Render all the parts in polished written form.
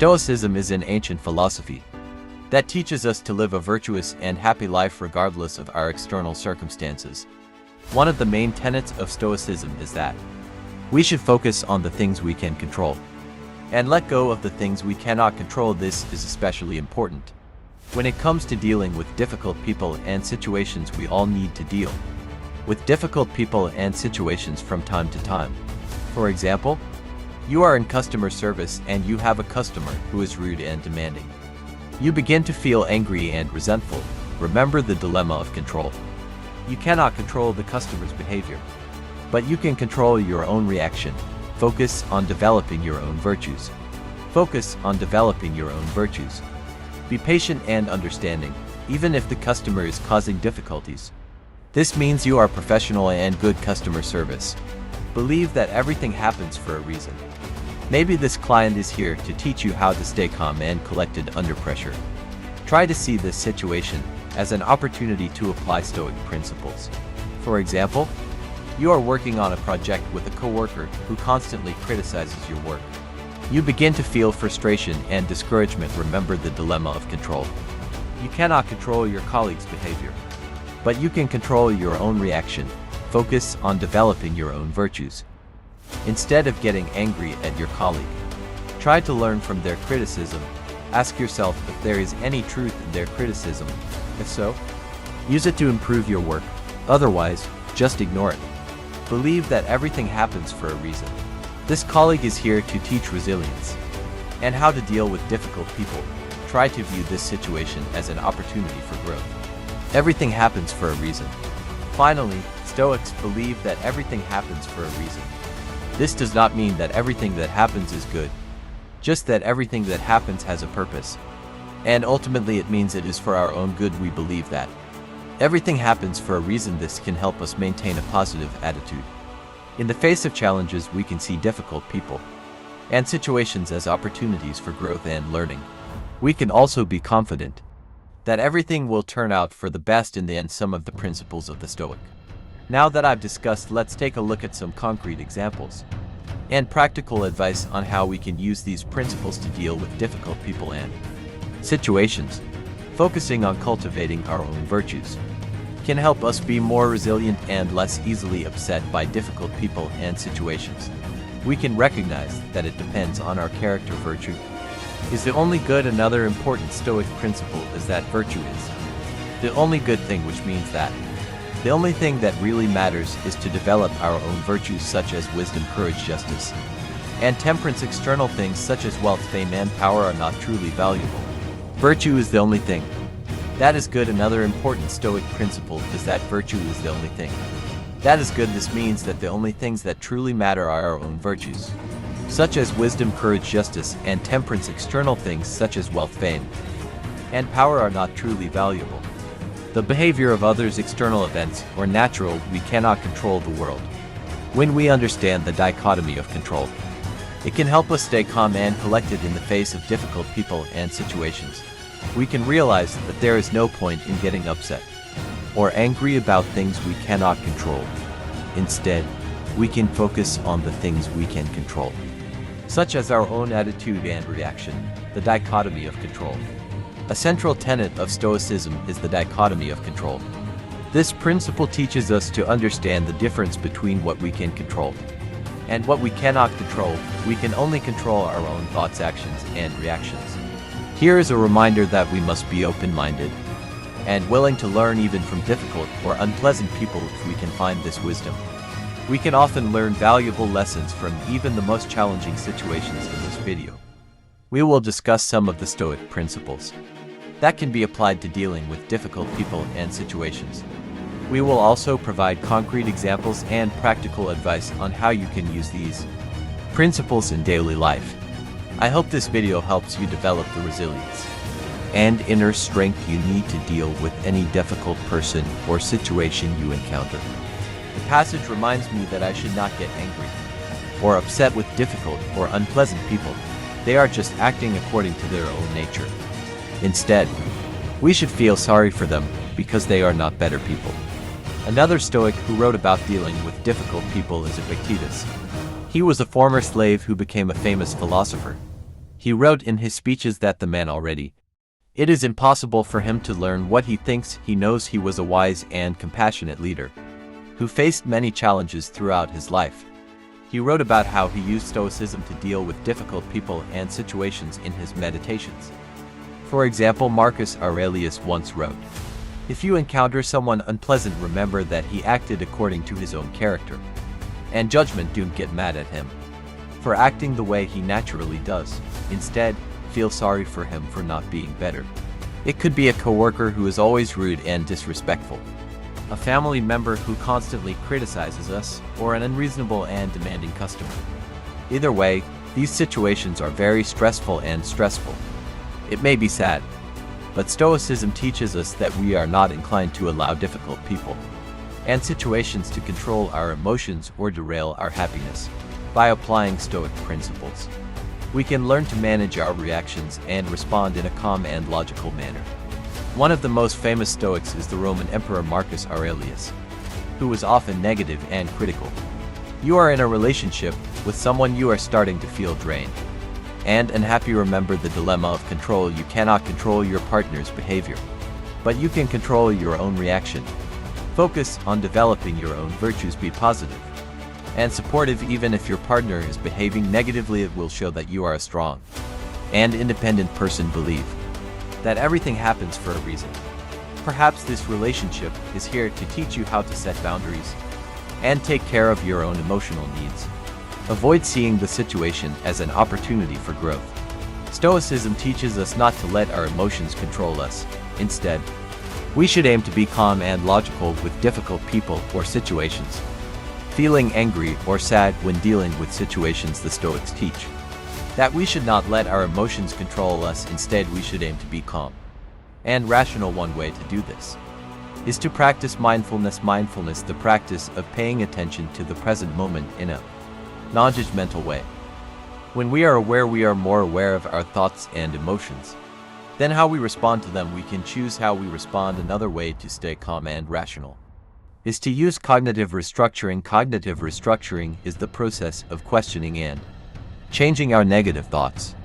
Stoicism is an ancient philosophy that teaches us to live a virtuous and happy life regardless of our external circumstances. One of the main tenets of Stoicism is that we should focus on the things we can control and let go of the things we cannot control. This is especially important when it comes to dealing with difficult people and situations. We all need to deal with difficult people and situations from time to time. For example, you are in customer service and you have a customer who is rude and demanding. You begin to feel angry and resentful. Remember the dilemma of control. You cannot control the customer's behavior, but you can control your own reaction. Focus on developing your own virtues. Focus on developing your own virtues. Be patient and understanding, even if the customer is causing difficulties. This means you are professional and good customer service. Believe that everything happens for a reason. Maybe this client is here to teach you how to stay calm and collected under pressure. Try to see this situation as an opportunity to apply Stoic principles. For example, you are working on a project with a coworker who constantly criticizes your work. You begin to feel frustration and discouragement. Remember the dilemma of control. You cannot control your colleague's behavior, but you can control your own reaction. Focus on developing your own virtues. Instead of getting angry at your colleague, try to learn from their criticism. Ask yourself if there is any truth in their criticism. If so, use it to improve your work. Otherwise, just ignore it. Believe that everything happens for a reason. This colleague is here to teach resilience and how to deal with difficult people. Try to view this situation as an opportunity for growth. Everything happens for a reason. Finally, Stoics believe that everything happens for a reason. This does not mean that everything that happens is good, just that everything that happens has a purpose. And ultimately it means it is for our own good. We believe that everything happens for a reason. This can help us maintain a positive attitude. In the face of challenges, we can see difficult people and situations as opportunities for growth and learning. We can also be confident that everything will turn out for the best in the end. Some of the principles of the Stoic. Now that I've discussed, let's take a look at some concrete examples and practical advice on how we can use these principles to deal with difficult people and situations. Focusing on cultivating our own virtues can help us be more resilient and less easily upset by difficult people and situations. We can recognize that it depends on our character. Virtue is the only good. Another important Stoic principle is that virtue is the only good thing, which means that the only thing that really matters is to develop our own virtues such as wisdom, courage, justice, and temperance. External things such as wealth, fame, and power are not truly valuable. Virtue is the only thing that is good. Another important Stoic principle is that virtue is the only thing that is good. This means that the only things that truly matter are our own virtues, such as wisdom, courage, justice, and temperance. External things such as wealth, fame, and power are not truly valuable. The behavior of others, external events, or natural, we cannot control the world. When we understand the dichotomy of control, it can help us stay calm and collected in the face of difficult people and situations. We can realize that there is no point in getting upset or angry about things we cannot control. Instead, we can focus on the things we can control, such as our own attitude and reaction. The dichotomy of control. A central tenet of Stoicism is the dichotomy of control. This principle teaches us to understand the difference between what we can control and what we cannot control. We can only control our own thoughts, actions, and reactions. Here is a reminder that we must be open-minded and willing to learn even from difficult or unpleasant people. If we can find this wisdom, we can often learn valuable lessons from even the most challenging situations. In this video, we will discuss some of the Stoic principles that can be applied to dealing with difficult people and situations. We will also provide concrete examples and practical advice on how you can use these principles in daily life. I hope this video helps you develop the resilience and inner strength you need to deal with any difficult person or situation you encounter. The passage reminds me that I should not get angry or upset with difficult or unpleasant people. They are just acting according to their own nature. Instead, we should feel sorry for them because they are not better people. Another Stoic who wrote about dealing with difficult people is Epictetus. He was a former slave who became a famous philosopher. He wrote in his speeches that the man already, it is impossible for him to learn what he thinks he knows. He was a wise and compassionate leader who faced many challenges throughout his life. He wrote about how he used Stoicism to deal with difficult people and situations in his meditations. For example, Marcus Aurelius once wrote, "If you encounter someone unpleasant, remember that he acted according to his own character and judgment. Don't get mad at him for acting the way he naturally does. Instead, feel sorry for him for not being better." It could be a coworker who is always rude and disrespectful, a family member who constantly criticizes us, or an unreasonable and demanding customer. Either way, these situations are very stressful. It may be sad, but Stoicism teaches us that we are not inclined to allow difficult people and situations to control our emotions or derail our happiness. By applying Stoic principles, we can learn to manage our reactions and respond in a calm and logical manner. One of the most famous Stoics is the Roman Emperor Marcus Aurelius, who was often negative and critical. You are in a relationship with someone you are starting to feel drained and unhappy. Remember the dilemma of control. You cannot control your partner's behavior, but you can control your own reaction. Focus on developing your own virtues. Be positive and supportive. Even if your partner is behaving negatively, it will show that you are a strong and independent person. Believe that everything happens for a reason. Perhaps this relationship is here to teach you how to set boundaries and take care of your own emotional needs. Avoid seeing the situation as an opportunity for growth. Stoicism teaches us not to let our emotions control us. Instead, we should aim to be calm and logical with difficult people or situations. Feeling angry or sad when dealing with situations, the Stoics teach that we should not let our emotions control us. Instead, we should aim to be calm and rational. One way to do this is to practice mindfulness. Mindfulness, the practice of paying attention to the present moment in a non-judgmental way. When we are aware, we are more aware of our thoughts and emotions. Then how we respond to them, we can choose how we respond. Another way to stay calm and rational is to use cognitive restructuring. Cognitive restructuring is the process of questioning and changing our negative thoughts.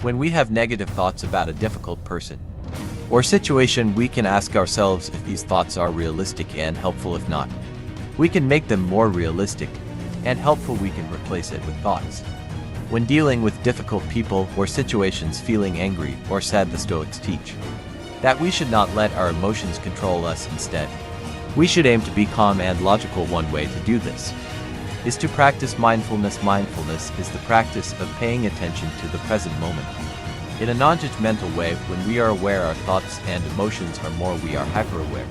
When we have negative thoughts about a difficult person or situation, we can ask ourselves if these thoughts are realistic and helpful. If not, we can make them more realistic and helpful. We can replace it with thoughts. When dealing with difficult people or situations, feeling angry or sad, the Stoics teach that we should not let our emotions control us. Instead, we should aim to be calm and logical. One way to do this is to practice mindfulness. Mindfulness is the practice of paying attention to the present moment in a non-judgmental way. When we are aware, our thoughts and emotions are more, we are hyper-aware.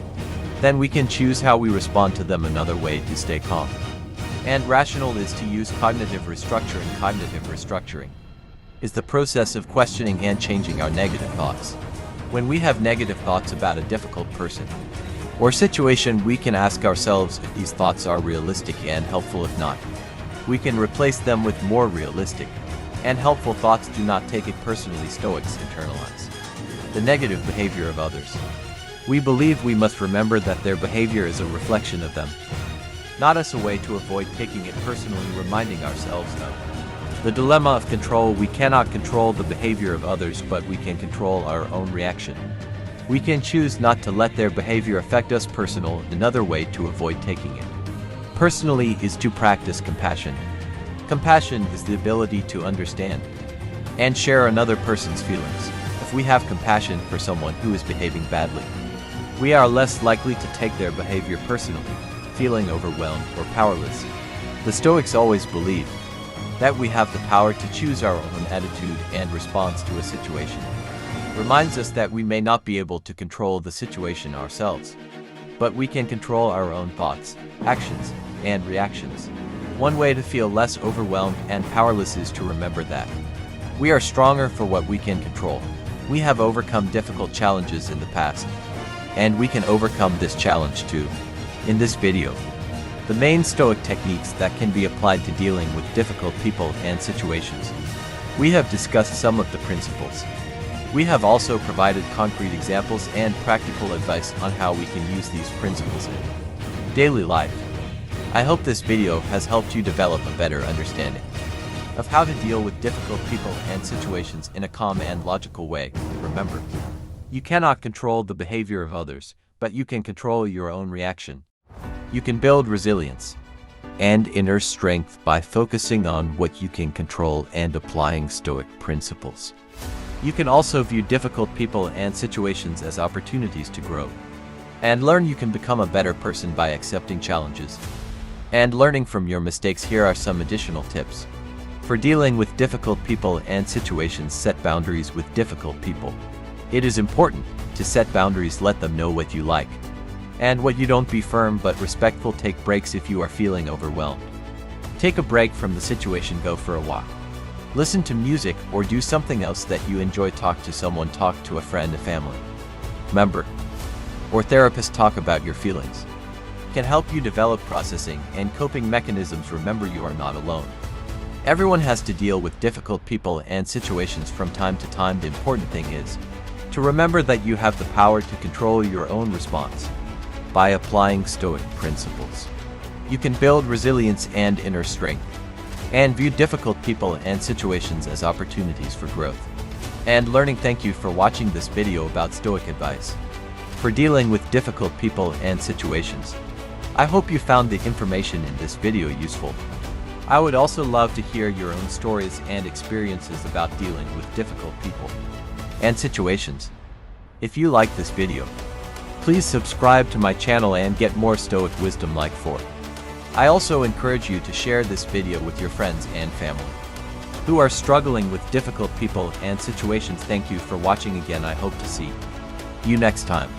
Then we can choose how we respond to them. Another way to stay calm and rational is to use cognitive restructuring. Cognitive restructuring is the process of questioning and changing our negative thoughts. When we have negative thoughts about a difficult person or situation, we can ask ourselves if these thoughts are realistic and helpful. If not, we can replace them with more realistic and helpful thoughts. Do not take it personally. Stoics internalize the negative behavior of others. We believe we must remember that their behavior is a reflection of them, not us. A way to avoid taking it personally, reminding ourselves of the dilemma of control. We cannot control the behavior of others, but we can control our own reaction. We can choose not to let their behavior affect us personally. Another way to avoid taking it personally is to practice compassion. Compassion is the ability to understand and share another person's feelings. If we have compassion for someone who is behaving badly, we are less likely to take their behavior personally, feeling overwhelmed or powerless. The Stoics always believe that we have the power to choose our own attitude and response to a situation. Reminds us that we may not be able to control the situation ourselves, but we can control our own thoughts, actions, and reactions. One way to feel less overwhelmed and powerless is to remember that we are stronger for what we can control. We have overcome difficult challenges in the past, and we can overcome this challenge too. In this video, the main Stoic techniques that can be applied to dealing with difficult people and situations. We have discussed some of the principles. We have also provided concrete examples and practical advice on how we can use these principles in daily life. I hope this video has helped you develop a better understanding of how to deal with difficult people and situations in a calm and logical way. Remember, you cannot control the behavior of others, but you can control your own reaction. You can build resilience and inner strength by focusing on what you can control and applying Stoic principles. You can also view difficult people and situations as opportunities to grow and learn. You can become a better person by accepting challenges and learning from your mistakes. Here are some additional tips for dealing with difficult people and situations. Set boundaries with difficult people. It is important to set boundaries. Let them know what you like and what you don't. Be firm but respectful. Take breaks if you are feeling overwhelmed. Take a break from the situation. Go for a walk. Listen to music or do something else that you enjoy. Talk to someone. Talk to a friend, a family member, or therapist. Talk about your feelings. Can help you develop processing and coping mechanisms. Remember, you are not alone. Everyone has to deal with difficult people and situations from time to time. The important thing is to remember that you have the power to control your own response. By applying Stoic principles, you can build resilience and inner strength, and view difficult people and situations as opportunities for growth and learning. Thank you for watching this video about Stoic advice for dealing with difficult people and situations. I hope you found the information in this video useful. I would also love to hear your own stories and experiences about dealing with difficult people and situations. If you like this video, please subscribe to my channel and get more Stoic wisdom like for. I also encourage you to share this video with your friends and family who are struggling with difficult people and situations. Thank you for watching again. I hope to see you next time.